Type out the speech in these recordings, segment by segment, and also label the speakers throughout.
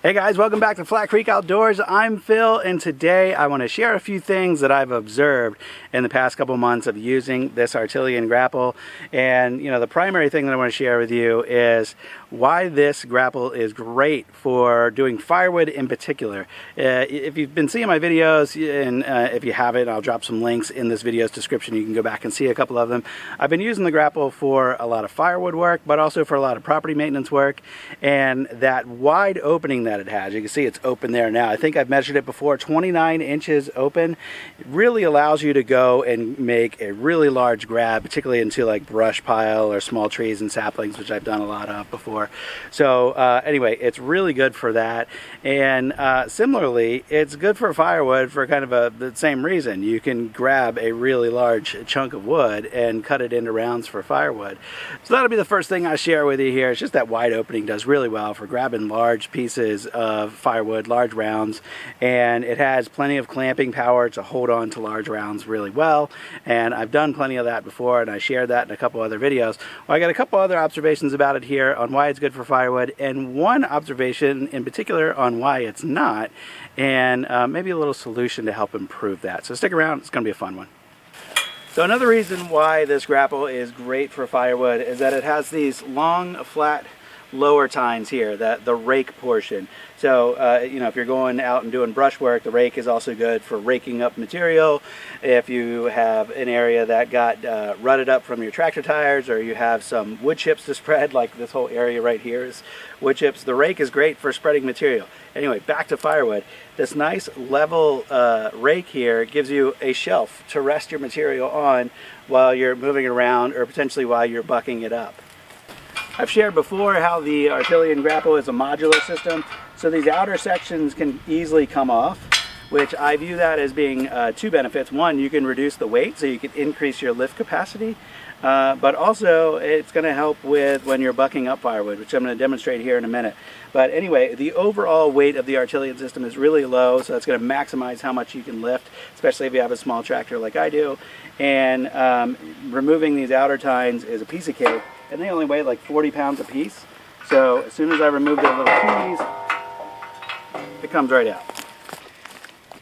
Speaker 1: Hey guys, welcome back to Flat Creek Outdoors. I'm Phil, and today I want to share a few things that I've observed in the past couple months of using this Artillian grapple. And the primary thing that I want to share with you is why this grapple is great for doing firewood in particular. If you've been seeing my videos, and if you haven't, I'll drop some links in this video's description. You can go back and see a couple of them. I've been using the grapple for a lot of firewood work, but also for a lot of property maintenance work. And that wide opening that it has, you can see it's open there now. I think I've measured it before, 29 inches open. It really allows you to go and make a really large grab, particularly into like brush pile or small trees and saplings, which I've done a lot of before. So anyway, it's really good for that. And similarly, it's good for firewood for kind of the same reason. You can grab a really large chunk of wood and cut it into rounds for firewood. So that'll be the first thing I share with you here. It's just that wide opening does really well for grabbing large pieces of firewood, large rounds, and it has plenty of clamping power to hold on to large rounds really well. And I've done plenty of that before, and I shared that in a couple other videos. Well, I got a couple other observations about it here on why it's good for firewood, and one observation in particular on why it's not, and maybe a little solution to help improve that. So stick around, it's going to be a fun one. So another reason why this grapple is great for firewood is that it has these long, flat lower tines here, the rake portion. So if you're going out and doing brush work, the rake is also good for raking up material. If you have an area that got rutted up from your tractor tires, or you have some wood chips to spread, like this whole area right here is wood chips, the rake is great for spreading material. Anyway, back to firewood. This nice level rake here gives you a shelf to rest your material on while you're moving it around, or potentially while you're bucking it up. I've shared before how the Artillian grapple is a modular system, so these outer sections can easily come off, which I view that as being two benefits. One, you can reduce the weight, so you can increase your lift capacity, but also it's going to help with when you're bucking up firewood, which I'm going to demonstrate here in a minute. But anyway, the overall weight of the Artillian system is really low, so that's going to maximize how much you can lift, especially if you have a small tractor like I do. And removing these outer tines is a piece of cake. And they only weigh like 40 pounds a piece. So as soon as I remove the little keys, it comes right out.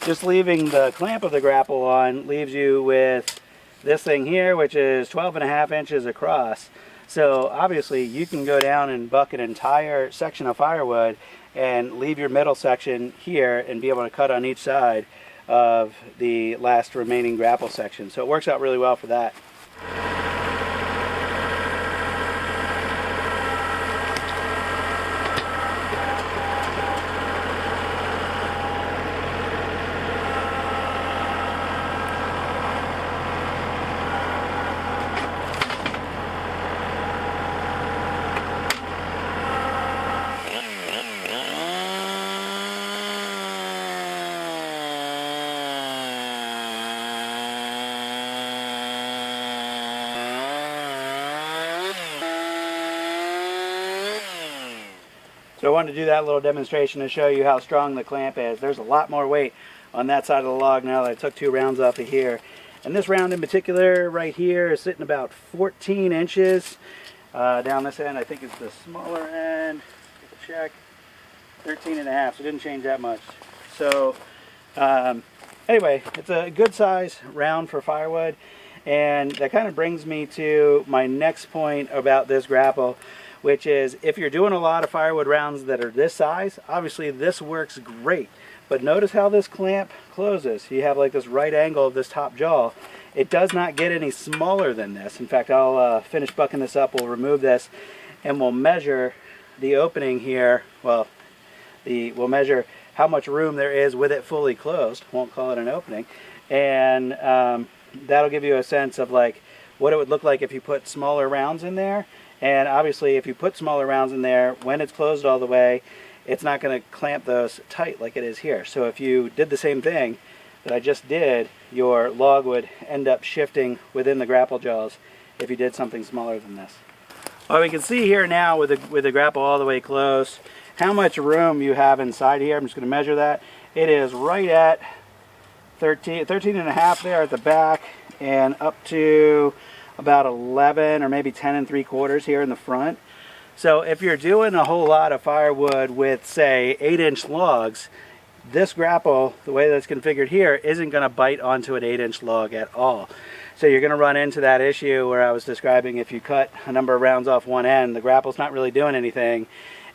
Speaker 1: Just leaving the clamp of the grapple on leaves you with this thing here, which is 12.5 inches across. So obviously you can go down and buck an entire section of firewood and leave your middle section here and be able to cut on each side of the last remaining grapple section. So it works out really well for that. So I wanted to do that little demonstration to show you how strong the clamp is. There's a lot more weight on that side of the log now that I took 2 rounds off of here. And this round in particular right here is sitting about 14 inches. Down this end I think it's the smaller end. Check. 13.5, so it didn't change that much. So anyway, it's a good size round for firewood. And that kind of brings me to my next point about this grapple, which is if you're doing a lot of firewood rounds that are this size, obviously this works great. But notice how this clamp closes. You have like this right angle of this top jaw. It does not get any smaller than this. In fact, I'll finish bucking this up, we'll remove this, and we'll measure the opening here. Well, we'll measure how much room there is with it fully closed. Won't call it an opening. And that'll give you a sense of like what it would look like if you put smaller rounds in there. And obviously if you put smaller rounds in there, when it's closed all the way, it's not going to clamp those tight like it is here. So if you did the same thing that I just did, your log would end up shifting within the grapple jaws if you did something smaller than this. Well, we can see here now with the grapple all the way closed how much room you have inside here. I'm just going to measure that. It is right at 13.5 there at the back, and up to about 11 or maybe 10 3/4 here in the front. So if you're doing a whole lot of firewood with, say, 8-inch logs, this grapple, the way that's configured here, isn't going to bite onto an 8-inch log at all. So you're going to run into that issue where I was describing, if you cut a number of rounds off one end, the grapple's not really doing anything,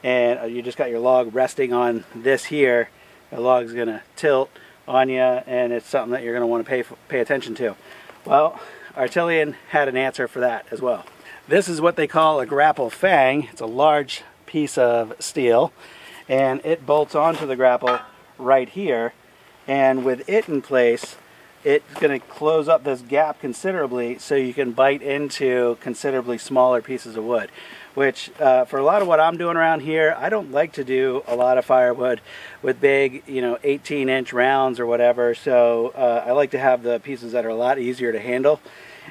Speaker 1: and you just got your log resting on this here. The log's going to tilt on you, and it's something that you're going to want to pay attention to. Well, Artillian had an answer for that as well. This is what they call a Grapple Fang. It's a large piece of steel, and it bolts onto the grapple right here, and with it in place, it's going to close up this gap considerably so you can bite into considerably smaller pieces of wood, which for a lot of what I'm doing around here, I don't like to do a lot of firewood with big, 18-inch rounds or whatever. So I like to have the pieces that are a lot easier to handle,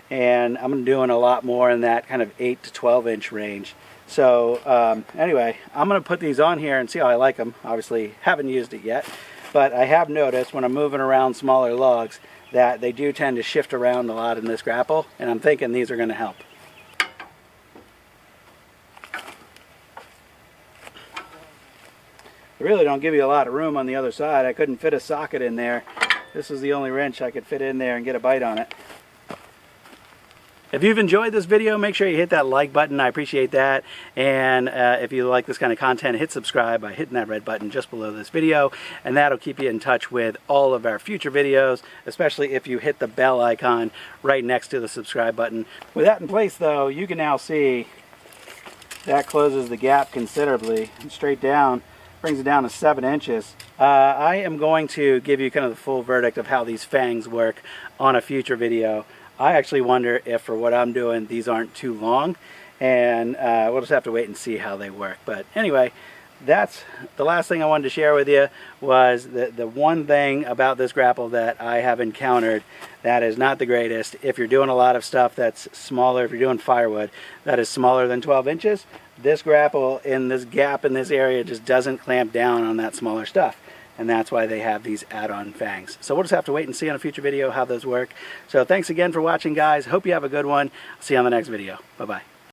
Speaker 1: and I'm doing a lot more in that kind of 8 to 12-inch range. So anyway, I'm going to put these on here and see how I like them. Obviously haven't used it yet, but I have noticed when I'm moving around smaller logs that they do tend to shift around a lot in this grapple, and I'm thinking these are going to help. They really don't give you a lot of room on the other side. I couldn't fit a socket in there. This is the only wrench I could fit in there and get a bite on it. If you've enjoyed this video, make sure you hit that like button. I appreciate that. And if you like this kind of content, hit subscribe by hitting that red button just below this video. And that'll keep you in touch with all of our future videos, especially if you hit the bell icon right next to the subscribe button. With that in place, though, you can now see that closes the gap considerably. And straight down, brings it down to 7 inches. I am going to give you kind of the full verdict of how these fangs work on a future video. I actually wonder if, for what I'm doing, these aren't too long, and we'll just have to wait and see how they work. But anyway, that's the last thing I wanted to share with you, was the one thing about this grapple that I have encountered that is not the greatest. If you're doing a lot of stuff that's smaller, if you're doing firewood that is smaller than 12 inches, this grapple in this gap in this area just doesn't clamp down on that smaller stuff. And that's why they have these add-on fangs. So we'll just have to wait and see on a future video how those work. So thanks again for watching, guys. Hope you have a good one. I'll see you on the next video. Bye-bye.